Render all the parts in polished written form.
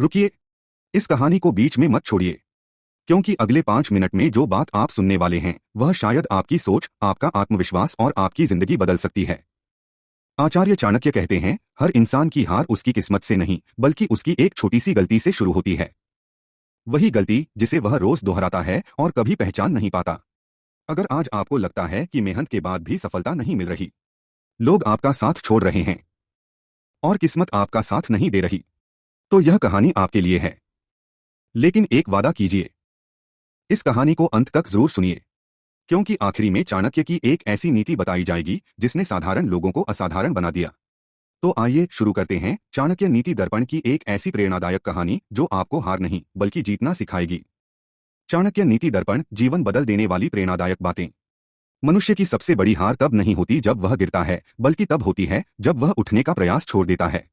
रुकिए, इस कहानी को बीच में मत छोड़िए, क्योंकि अगले 5 मिनट में जो बात आप सुनने वाले हैं वह शायद आपकी सोच, आपका आत्मविश्वास और आपकी जिंदगी बदल सकती है। आचार्य चाणक्य कहते हैं, हर इंसान की हार उसकी किस्मत से नहीं बल्कि उसकी एक छोटी सी गलती से शुरू होती है। वही गलती जिसे वह रोज दोहराता है और कभी पहचान नहीं पाता। अगर आज आपको लगता है कि मेहनत के बाद भी सफलता नहीं मिल रही, लोग आपका साथ छोड़ रहे हैं और किस्मत आपका साथ नहीं दे रही, तो यह कहानी आपके लिए है। लेकिन एक वादा कीजिए, इस कहानी को अंत तक जरूर सुनिए, क्योंकि आखिरी में चाणक्य की एक ऐसी नीति बताई जाएगी जिसने साधारण लोगों को असाधारण बना दिया। तो आइए शुरू करते हैं चाणक्य नीति दर्पण की एक ऐसी प्रेरणादायक कहानी जो आपको हार नहीं बल्कि जीतना सिखाएगी। चाणक्य नीति दर्पण, जीवन बदल देने वाली प्रेरणादायक बातें। मनुष्य की सबसे बड़ी हार तब नहीं होती जब वह गिरता है, बल्कि तब होती है जब वह उठने का प्रयास छोड़ देता है।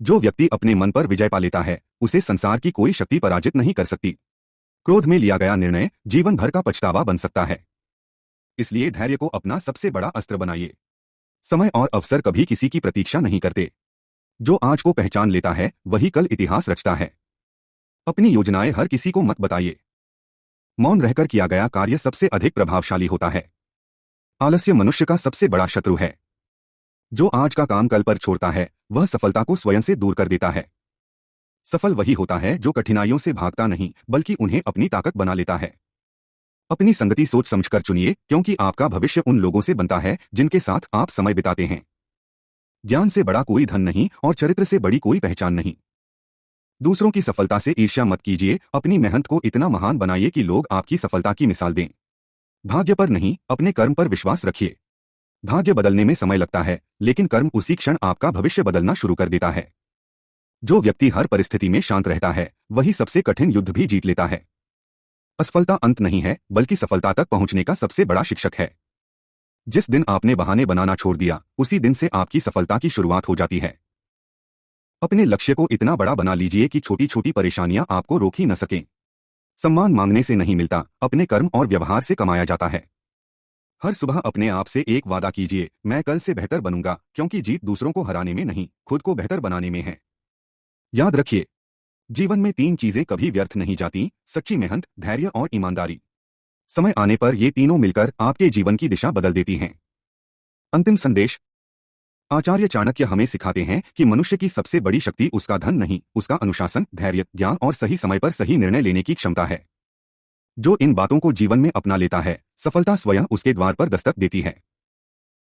जो व्यक्ति अपने मन पर विजय पा लेता है उसे संसार की कोई शक्ति पराजित नहीं कर सकती। क्रोध में लिया गया निर्णय जीवन भर का पछतावा बन सकता है। इसलिए धैर्य को अपना सबसे बड़ा अस्त्र बनाइए। समय और अवसर कभी किसी की प्रतीक्षा नहीं करते। जो आज को पहचान लेता है वही कल इतिहास रचता है। अपनी योजनाएं हर किसी को मत बताइए। मौन रहकर किया गया कार्य सबसे अधिक प्रभावशाली होता है। आलस्य मनुष्य का सबसे बड़ा शत्रु है। जो आज का काम कल पर छोड़ता है वह सफलता को स्वयं से दूर कर देता है। सफल वही होता है जो कठिनाइयों से भागता नहीं बल्कि उन्हें अपनी ताकत बना लेता है। अपनी संगति सोच समझकर चुनिए, क्योंकि आपका भविष्य उन लोगों से बनता है जिनके साथ आप समय बिताते हैं। ज्ञान से बड़ा कोई धन नहीं और चरित्र से बड़ी कोई पहचान नहीं। दूसरों की सफलता से ईर्ष्या मत कीजिए, अपनी मेहनत को इतना महान बनाइए कि लोग आपकी सफलता की मिसाल दें। भाग्य पर नहीं, अपने कर्म पर विश्वास रखिए। भाग्य बदलने में समय लगता है, लेकिन कर्म उसी क्षण आपका भविष्य बदलना शुरू कर देता है। जो व्यक्ति हर परिस्थिति में शांत रहता है वही सबसे कठिन युद्ध भी जीत लेता है। असफलता अंत नहीं है, बल्कि सफलता तक पहुंचने का सबसे बड़ा शिक्षक है। जिस दिन आपने बहाने बनाना छोड़ दिया उसी दिन से आपकी सफलता की शुरुआत हो जाती है। अपने लक्ष्य को इतना बड़ा बना लीजिए कि छोटी छोटी परेशानियां आपको रोक ही न सकें। सम्मान मांगने से नहीं मिलता, अपने कर्म और व्यवहार से कमाया जाता है। हर सुबह अपने आप से एक वादा कीजिए, मैं कल से बेहतर बनूंगा, क्योंकि जीत दूसरों को हराने में नहीं, खुद को बेहतर बनाने में है। याद रखिए, जीवन में 3 चीजें कभी व्यर्थ नहीं जाती: सच्ची मेहनत, धैर्य और ईमानदारी। समय आने पर ये तीनों मिलकर आपके जीवन की दिशा बदल देती हैं। अंतिम संदेश। आचार्य चाणक्य हमें सिखाते हैं कि मनुष्य की सबसे बड़ी शक्ति उसका धन नहीं, उसका अनुशासन, धैर्य, ज्ञान और सही समय पर सही निर्णय लेने की क्षमता है। जो इन बातों को जीवन में अपना लेता है, सफलता स्वयं उसके द्वार पर दस्तक देती है।